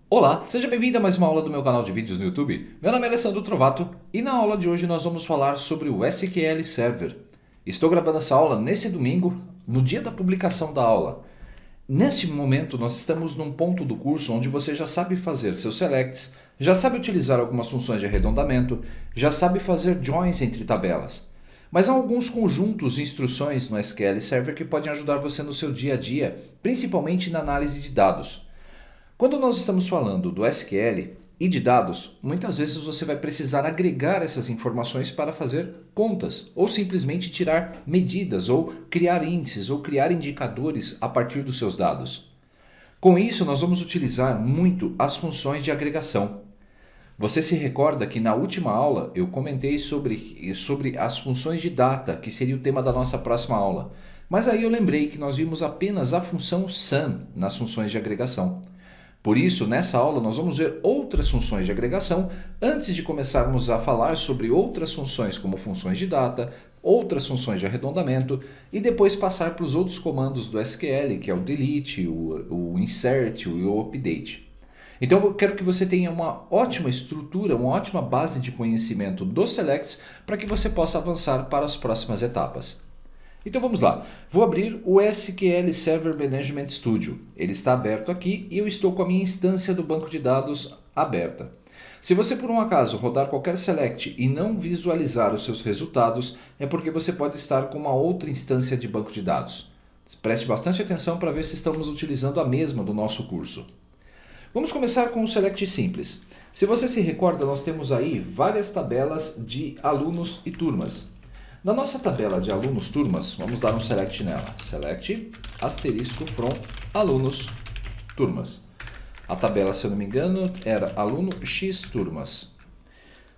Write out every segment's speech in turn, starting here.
Olá, seja bem-vindo a mais uma aula do meu canal de vídeos no YouTube. Meu nome é Alessandro Trovato e na aula de hoje nós vamos falar sobre o SQL Server. Estou gravando essa aula nesse domingo, no dia da publicação da aula. Neste momento nós estamos num ponto do curso onde você já sabe fazer seus selects, já sabe utilizar algumas funções de arredondamento, já sabe fazer joins entre tabelas. Mas há alguns conjuntos e instruções no SQL Server que podem ajudar você no seu dia a dia, principalmente na análise de dados. Quando nós estamos falando do SQL e de dados, muitas vezes você vai precisar agregar essas informações para fazer contas, ou simplesmente tirar medidas, ou criar índices, ou criar indicadores a partir dos seus dados. Com isso, nós vamos utilizar muito as funções de agregação. Você se recorda que na última aula eu comentei sobre as funções de data, que seria o tema da nossa próxima aula. Mas aí eu lembrei que nós vimos apenas a função sum nas funções de agregação. Por isso, nessa aula nós vamos ver outras funções de agregação antes de começarmos a falar sobre outras funções como funções de data, outras funções de arredondamento e depois passar para os outros comandos do SQL, que é o delete, o insert e o update. Então eu quero que você tenha uma ótima estrutura, uma ótima base de conhecimento dos selects para que você possa avançar para as próximas etapas. Então vamos lá, vou abrir o SQL Server Management Studio. Ele está aberto aqui e eu estou com a minha instância do banco de dados aberta. Se você por um acaso rodar qualquer select e não visualizar os seus resultados, é porque você pode estar com uma outra instância de banco de dados. Preste bastante atenção para ver se estamos utilizando a mesma do nosso curso. Vamos começar com um select simples. Se você se recorda, nós temos aí várias tabelas de alunos e turmas. Na nossa tabela de alunos turmas, vamos dar um select nela. Select asterisco from alunos turmas. A tabela, se eu não me engano, era aluno X turmas.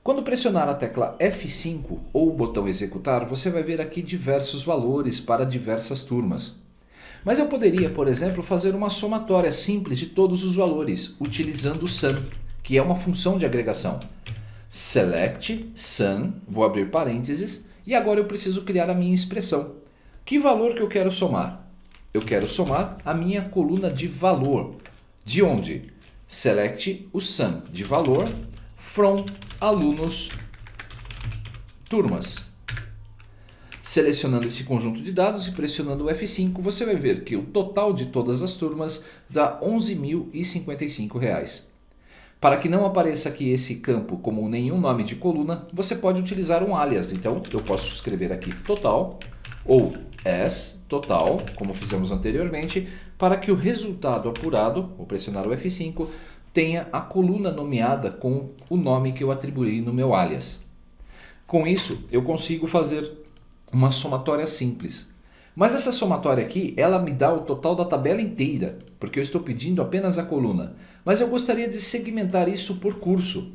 Quando pressionar a tecla F5 ou o botão executar, você vai ver aqui diversos valores para diversas turmas. Mas eu poderia, por exemplo, fazer uma somatória simples de todos os valores, utilizando o sum, que é uma função de agregação. Select sum, vou abrir parênteses, e agora eu preciso criar a minha expressão. Que valor que eu quero somar? Eu quero somar a minha coluna de valor. De onde? Select o sum de valor from alunos turmas. Selecionando esse conjunto de dados e pressionando o F5, você vai ver que o total de todas as turmas dá R$ 11.055. Para que não apareça aqui esse campo como nenhum nome de coluna, você pode utilizar um alias. Então, eu posso escrever aqui total ou as total, como fizemos anteriormente, para que o resultado apurado, vou pressionar o F5, tenha a coluna nomeada com o nome que eu atribuí no meu alias. Com isso, eu consigo fazer uma somatória simples. Mas essa somatória aqui, ela me dá o total da tabela inteira, porque eu estou pedindo apenas a coluna. Mas eu gostaria de segmentar isso por curso.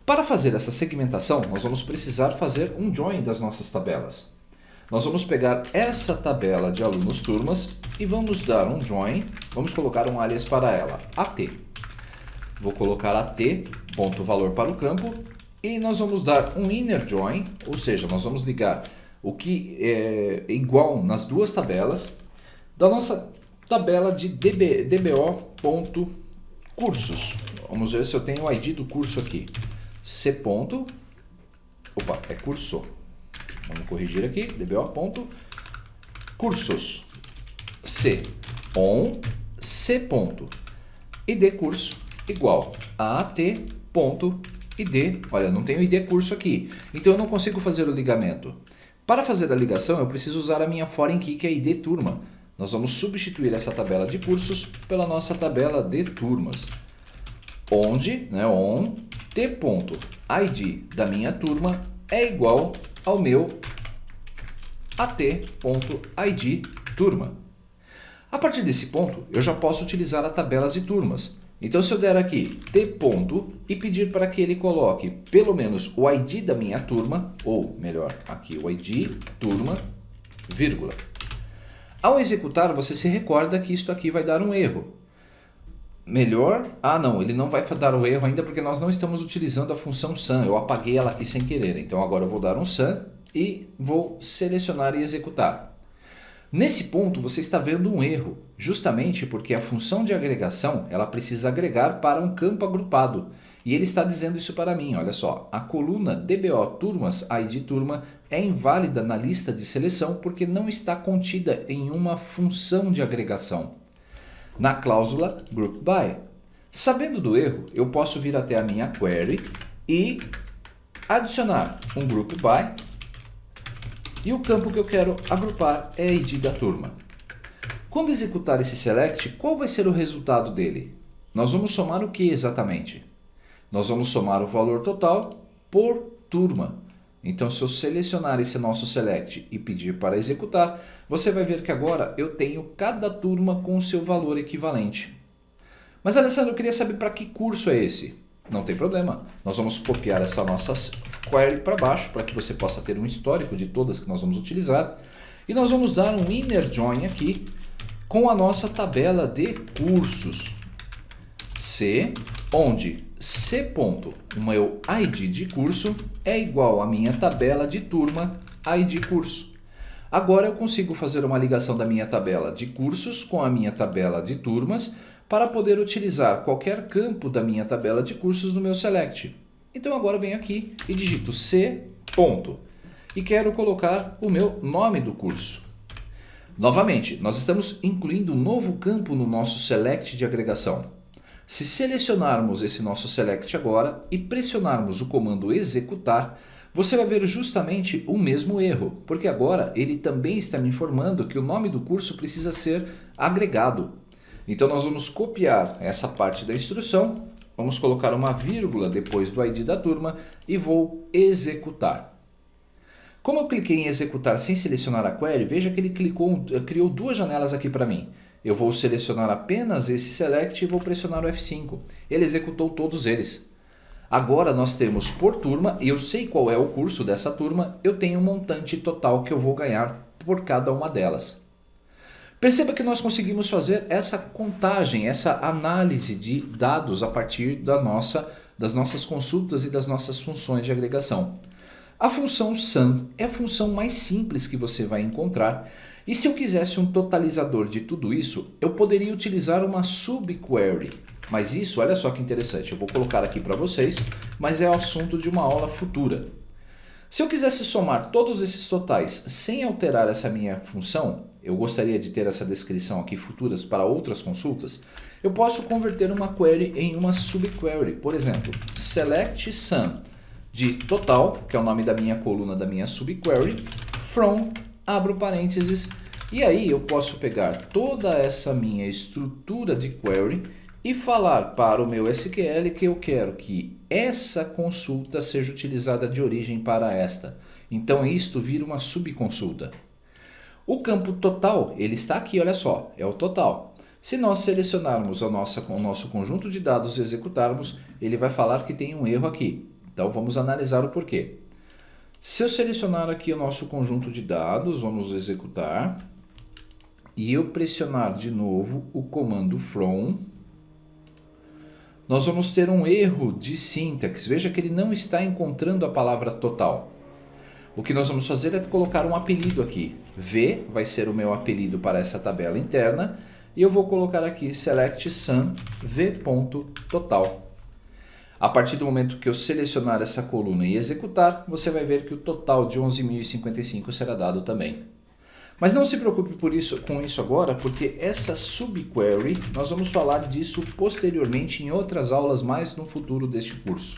Para fazer essa segmentação, nós vamos precisar fazer um join das nossas tabelas. Nós vamos pegar essa tabela de alunos turmas e vamos dar um join, vamos colocar um alias para ela, AT. Vou colocar AT, ponto valor para o campo, e nós vamos dar um inner join, ou seja, nós vamos ligar o que é igual nas duas tabelas da nossa tabela de dbo.cursos. Vamos ver se eu tenho o ID do curso aqui. É curso. Vamos corrigir aqui, dbo.cursos. C id curso igual a at.id. Olha, não tenho id curso aqui, então eu não consigo fazer o ligamento. Para fazer a ligação, eu preciso usar a minha foreign key, que é id turma. Nós vamos substituir essa tabela de cursos pela nossa tabela de turmas, onde t.id da minha turma é igual ao meu at.id turma. A partir desse ponto, eu já posso utilizar a tabela de turmas. Então, se eu der aqui t ponto e pedir para que ele coloque pelo menos o ID da minha turma, ou melhor, aqui o ID turma, vírgula. Ao executar, você se recorda que isto aqui vai dar um erro. Melhor, não, ele não vai dar o erro ainda porque nós não estamos utilizando a função sum, eu apaguei ela aqui sem querer. Então agora eu vou dar um sum e vou selecionar e executar. Nesse ponto você está vendo um erro, justamente porque a função de agregação ela precisa agregar para um campo agrupado. E ele está dizendo isso para mim, olha só, a coluna DBO turmas ID turma é inválida na lista de seleção porque não está contida em uma função de agregação, na cláusula group by. Sabendo do erro, eu posso vir até a minha query e adicionar um group by e o campo que eu quero agrupar é a ID da turma. Quando executar esse select, qual vai ser o resultado dele? Nós vamos somar o que exatamente? Nós vamos somar o valor total por turma. Então, se eu selecionar esse nosso select e pedir para executar, você vai ver que agora eu tenho cada turma com o seu valor equivalente. Mas, Alessandro, eu queria saber para que curso é esse? Não tem problema. Nós vamos copiar essa nossa query para baixo, para que você possa ter um histórico de todas que nós vamos utilizar. E nós vamos dar um inner join aqui com a nossa tabela de cursos. C, onde C ponto, o meu ID de curso, é igual à minha tabela de turma ID curso. Agora eu consigo fazer uma ligação da minha tabela de cursos com a minha tabela de turmas para poder utilizar qualquer campo da minha tabela de cursos no meu select. Então agora eu venho aqui e digito C ponto e quero colocar o meu nome do curso. Novamente, nós estamos incluindo um novo campo no nosso select de agregação. Se selecionarmos esse nosso select agora e pressionarmos o comando executar, você vai ver justamente o mesmo erro, porque agora ele também está me informando que o nome do curso precisa ser agregado. Então nós vamos copiar essa parte da instrução, vamos colocar uma vírgula depois do ID da turma e vou executar. Como eu cliquei em executar sem selecionar a query, veja que ele criou duas janelas aqui para mim. Eu vou selecionar apenas esse select e vou pressionar o F5. Ele executou todos eles. Agora nós temos por turma, e eu sei qual é o curso dessa turma, eu tenho um montante total que eu vou ganhar por cada uma delas. Perceba que nós conseguimos fazer essa contagem, essa análise de dados a partir das nossas consultas e das nossas funções de agregação. A função sum é a função mais simples que você vai encontrar, e se eu quisesse um totalizador de tudo isso, eu poderia utilizar uma subquery. Mas isso, olha só que interessante, eu vou colocar aqui para vocês, mas é o assunto de uma aula futura. Se eu quisesse somar todos esses totais sem alterar essa minha função, eu gostaria de ter essa descrição aqui futuras para outras consultas, eu posso converter uma query em uma subquery. Por exemplo, select sum de total, que é o nome da minha coluna da minha subquery, from, abro parênteses, e aí eu posso pegar toda essa minha estrutura de query e falar para o meu SQL que eu quero que essa consulta seja utilizada de origem para esta. Então isto vira uma subconsulta. O campo total, ele está aqui, olha só, é o total. Se nós selecionarmos o nosso conjunto de dados e executarmos, ele vai falar que tem um erro aqui. Então vamos analisar o porquê. Se eu selecionar aqui o nosso conjunto de dados, vamos executar, e eu pressionar de novo o comando from, nós vamos ter um erro de sintaxe. Veja que ele não está encontrando a palavra total. O que nós vamos fazer é colocar um apelido aqui. V vai ser o meu apelido para essa tabela interna. E eu vou colocar aqui select sum v.total. A partir do momento que eu selecionar essa coluna e executar, você vai ver que o total de 11.055 será dado também. Mas não se preocupe com isso agora, porque essa subquery, nós vamos falar disso posteriormente em outras aulas mais no futuro deste curso.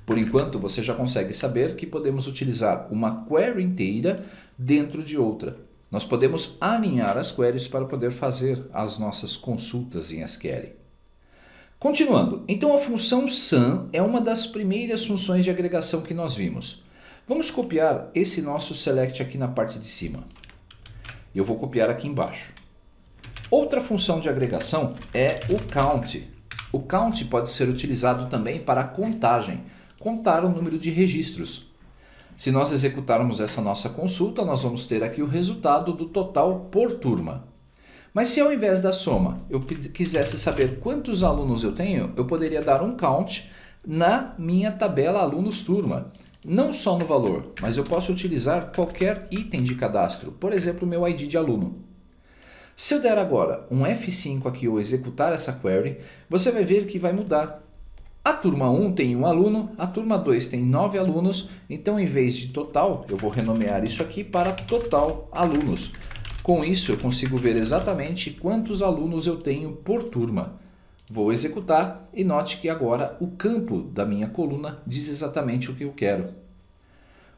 Por enquanto, você já consegue saber que podemos utilizar uma query inteira dentro de outra. Nós podemos alinhar as queries para poder fazer as nossas consultas em SQL. Continuando, então a função sum é uma das primeiras funções de agregação que nós vimos. Vamos copiar esse nosso select aqui na parte de cima. Eu vou copiar aqui embaixo. Outra função de agregação é o count. O count pode ser utilizado também para contagem, contar o número de registros. Se nós executarmos essa nossa consulta, nós vamos ter aqui o resultado do total por turma. Mas se ao invés da soma eu quisesse saber quantos alunos eu tenho, eu poderia dar um count na minha tabela alunos turma. Não só no valor, mas eu posso utilizar qualquer item de cadastro, por exemplo, o meu ID de aluno. Se eu der agora um F5 aqui ou executar essa query, você vai ver que vai mudar. A turma 1 tem 1 aluno, a turma 2 tem 9 alunos, então em vez de total, eu vou renomear isso aqui para total alunos. Com isso eu consigo ver exatamente quantos alunos eu tenho por turma. Vou executar e note que agora o campo da minha coluna diz exatamente o que eu quero.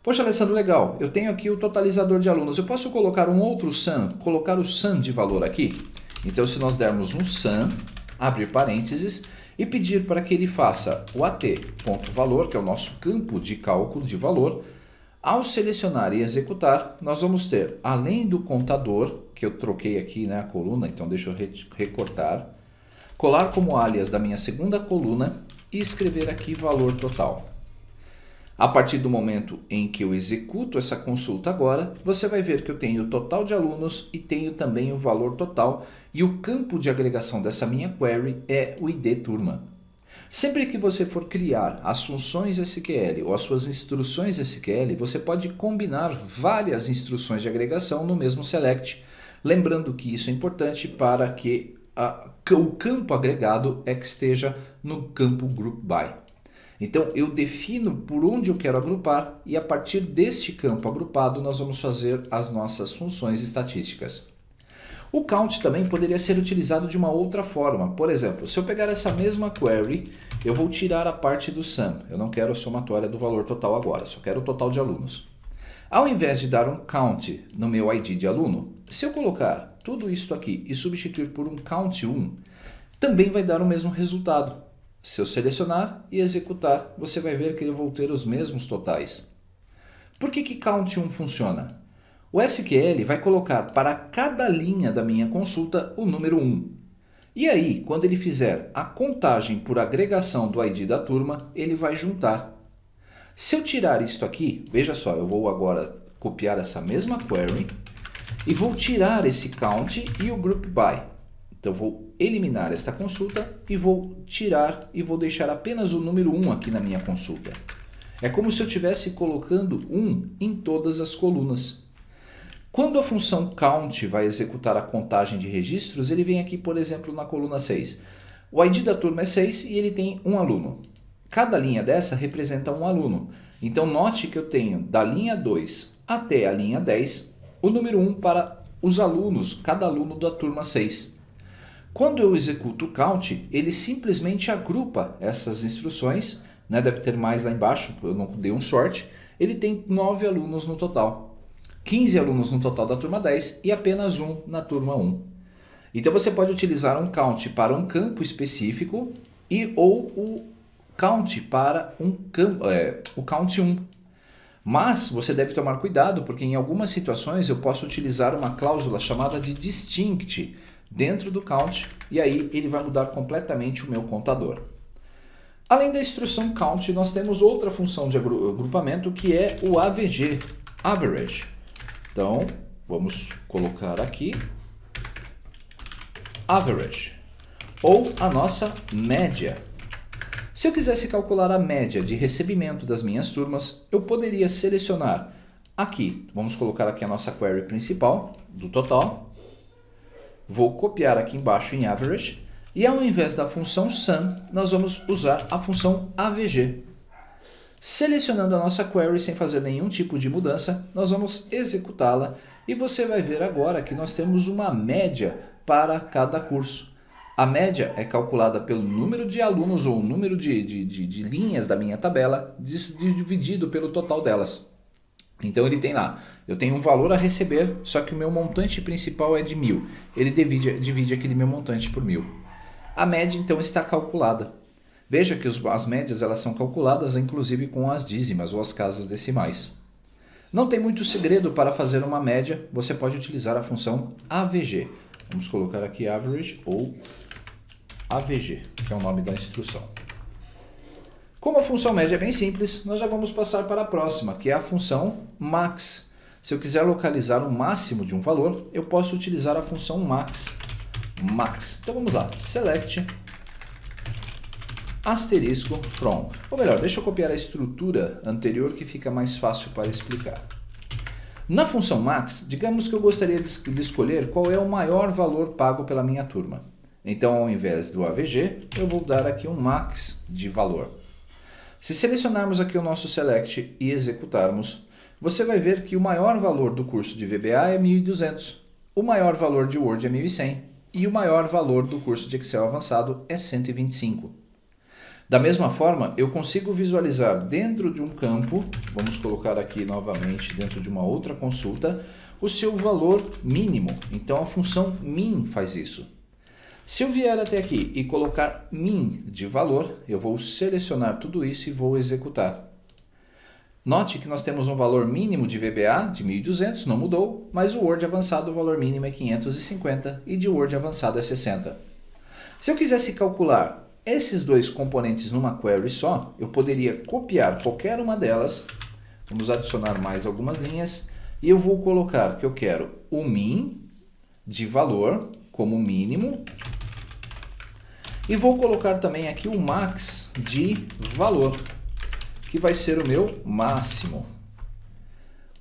Poxa, Alessandro, legal, eu tenho aqui o totalizador de alunos, eu posso colocar um outro sum, colocar o sum de valor aqui? Então se nós dermos um sum, abrir parênteses, e pedir para que ele faça o at.valor, que é o nosso campo de cálculo de valor, ao selecionar e executar, nós vamos ter, além do contador, que eu troquei aqui a coluna, então deixa eu recortar, colar como alias da minha segunda coluna e escrever aqui valor total. A partir do momento em que eu executo essa consulta agora, você vai ver que eu tenho o total de alunos e tenho também o valor total, e o campo de agregação dessa minha query é o ID turma. Sempre que você for criar as funções SQL ou as suas instruções SQL, você pode combinar várias instruções de agregação no mesmo select, lembrando que isso é importante para que o campo agregado é que esteja no campo group by. Então eu defino por onde eu quero agrupar e a partir deste campo agrupado nós vamos fazer as nossas funções estatísticas. O count também poderia ser utilizado de uma outra forma. Por exemplo, se eu pegar essa mesma query, eu vou tirar a parte do sum. Eu não quero a somatória do valor total agora, só quero o total de alunos. Ao invés de dar um count no meu ID de aluno, se eu colocar tudo isso aqui e substituir por um count 1, também vai dar o mesmo resultado. Se eu selecionar e executar, você vai ver que eu vou ter os mesmos totais. Por que count 1 funciona? O SQL vai colocar para cada linha da minha consulta o número 1. E aí, quando ele fizer a contagem por agregação do ID da turma, ele vai juntar. Se eu tirar isto aqui, veja só, eu vou agora copiar essa mesma query e vou tirar esse count e o group by. Então vou eliminar esta consulta e vou tirar e vou deixar apenas o número 1 aqui na minha consulta. É como se eu estivesse colocando 1 em todas as colunas. Quando a função count vai executar a contagem de registros, ele vem aqui, por exemplo, na coluna 6. O ID da turma é 6 e ele tem um aluno. Cada linha dessa representa um aluno. Então note que eu tenho da linha 2 até a linha 10 o número 1 para os alunos, cada aluno da turma 6. Quando eu executo o count, ele simplesmente agrupa essas instruções, deve ter mais lá embaixo, eu não dei um sort, ele tem 9 alunos no total, 15 alunos no total da turma 10 e apenas 1 na turma 1. Então você pode utilizar um count para um campo específico ou o count para o count 1. Mas você deve tomar cuidado porque em algumas situações eu posso utilizar uma cláusula chamada de distinct, dentro do count, e aí ele vai mudar completamente o meu contador. Além da instrução count, nós temos outra função de agrupamento que é o AVG, average. Então, vamos colocar aqui average, ou a nossa média. Se eu quisesse calcular a média de recebimento das minhas turmas, eu poderia selecionar aqui, vamos colocar aqui a nossa query principal, do total. Vou copiar aqui embaixo em average e ao invés da função sum, nós vamos usar a função AVG. Selecionando a nossa query sem fazer nenhum tipo de mudança, nós vamos executá-la e você vai ver agora que nós temos uma média para cada curso. A média é calculada pelo número de alunos ou o número de linhas da minha tabela dividido pelo total delas. Então ele tem lá, eu tenho um valor a receber, só que o meu montante principal é de 1.000. Ele divide aquele meu montante por 1.000. A média então está calculada. Veja que as médias elas são calculadas inclusive com as dízimas ou as casas decimais. Não tem muito segredo para fazer uma média, você pode utilizar a função AVG. Vamos colocar aqui average ou AVG, que é o nome da instrução. Como a função média é bem simples, nós já vamos passar para a próxima, que é a função max. Se eu quiser localizar o máximo de um valor, eu posso utilizar a função max. Então vamos lá, select asterisco from. Ou melhor, deixa eu copiar a estrutura anterior que fica mais fácil para explicar. Na função max, digamos que eu gostaria de escolher qual é o maior valor pago pela minha turma. Então, ao invés do AVG, eu vou dar aqui um max de valor. Se selecionarmos aqui o nosso select e executarmos, você vai ver que o maior valor do curso de VBA é 1.200, o maior valor de Word é 1.100 e o maior valor do curso de Excel avançado é 125. Da mesma forma, eu consigo visualizar dentro de um campo, vamos colocar aqui novamente dentro de uma outra consulta, o seu valor mínimo. Então a função min faz isso. Se eu vier até aqui e colocar min de valor, eu vou selecionar tudo isso e vou executar. Note que nós temos um valor mínimo de VBA de 1.200, não mudou, mas o Word avançado o valor mínimo é 550 e de Word avançado é 60. Se eu quisesse calcular esses dois componentes numa query só, eu poderia copiar qualquer uma delas, vamos adicionar mais algumas linhas, e eu vou colocar que eu quero o min de valor como mínimo, e vou colocar também aqui o max de valor, que vai ser o meu máximo.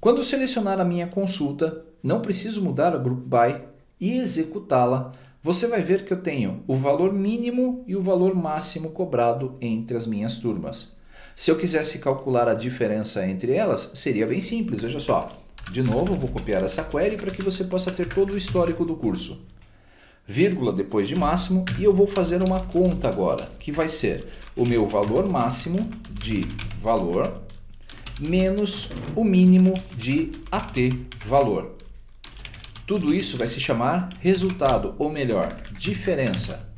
Quando selecionar a minha consulta, não preciso mudar a group by e executá-la, você vai ver que eu tenho o valor mínimo e o valor máximo cobrado entre as minhas turmas. Se eu quisesse calcular a diferença entre elas, seria bem simples, veja só. De novo, eu vou copiar essa query para que você possa ter todo o histórico do curso. Vírgula depois de máximo e eu vou fazer uma conta agora, que vai ser o meu valor máximo de valor menos o mínimo de AT valor. Tudo isso vai se chamar resultado, ou melhor, diferença.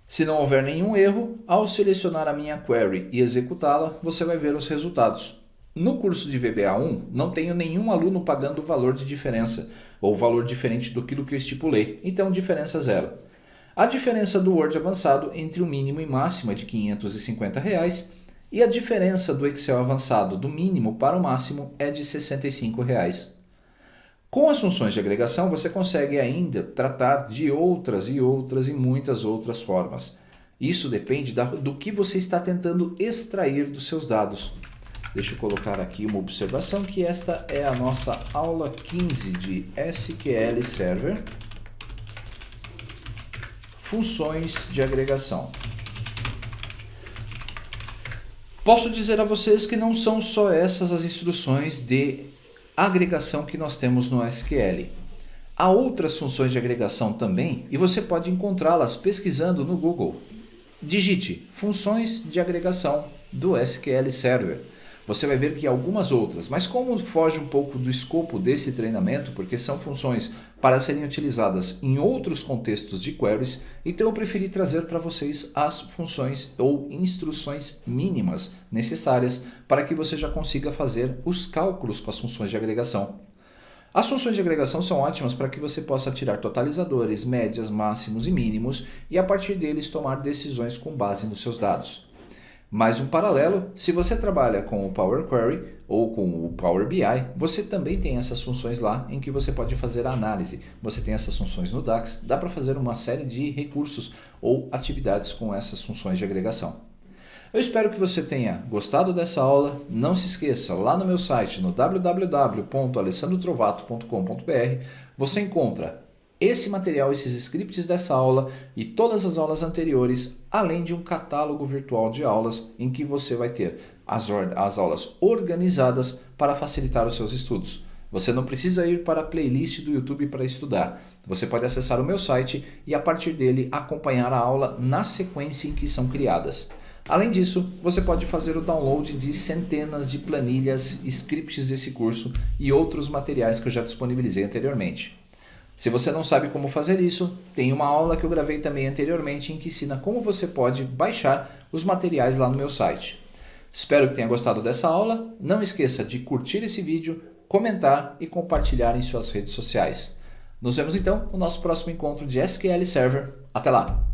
Se não houver nenhum erro, ao selecionar a minha query e executá-la, você vai ver os resultados. No curso de VBA 1, não tenho nenhum aluno pagando o valor de diferença, ou valor diferente do que eu estipulei, então diferença zero. A diferença do Word avançado entre o mínimo e máximo é de R$ 550 e a diferença do Excel avançado do mínimo para o máximo é de R$ 65. Com as funções de agregação, você consegue ainda tratar de outras e muitas outras formas. Isso depende do que você está tentando extrair dos seus dados. Deixa eu colocar aqui uma observação que esta é a nossa aula 15 de SQL Server, funções de agregação. Posso dizer a vocês que não são só essas as instruções de agregação que nós temos no SQL. Há outras funções de agregação também e você pode encontrá-las pesquisando no Google. Digite funções de agregação do SQL Server. Você vai ver que há algumas outras, mas como foge um pouco do escopo desse treinamento, porque são funções para serem utilizadas em outros contextos de queries, então eu preferi trazer para vocês as funções ou instruções mínimas necessárias para que você já consiga fazer os cálculos com as funções de agregação. As funções de agregação são ótimas para que você possa tirar totalizadores, médias, máximos e mínimos e a partir deles tomar decisões com base nos seus dados. Mais um paralelo, se você trabalha com o Power Query ou com o Power BI, você também tem essas funções lá em que você pode fazer a análise. Você tem essas funções no DAX, dá para fazer uma série de recursos ou atividades com essas funções de agregação. Eu espero que você tenha gostado dessa aula. Não se esqueça, lá no meu site, no www.alessandrotrovato.com.br, você encontra esse material, esses scripts dessa aula e todas as aulas anteriores, além de um catálogo virtual de aulas em que você vai ter as aulas organizadas para facilitar os seus estudos. Você não precisa ir para a playlist do YouTube para estudar. Você pode acessar o meu site e a partir dele acompanhar a aula na sequência em que são criadas. Além disso, você pode fazer o download de centenas de planilhas, scripts desse curso e outros materiais que eu já disponibilizei anteriormente. Se você não sabe como fazer isso, tem uma aula que eu gravei também anteriormente em que ensina como você pode baixar os materiais lá no meu site. Espero que tenha gostado dessa aula. Não esqueça de curtir esse vídeo, comentar e compartilhar em suas redes sociais. Nos vemos então no nosso próximo encontro de SQL Server. Até lá!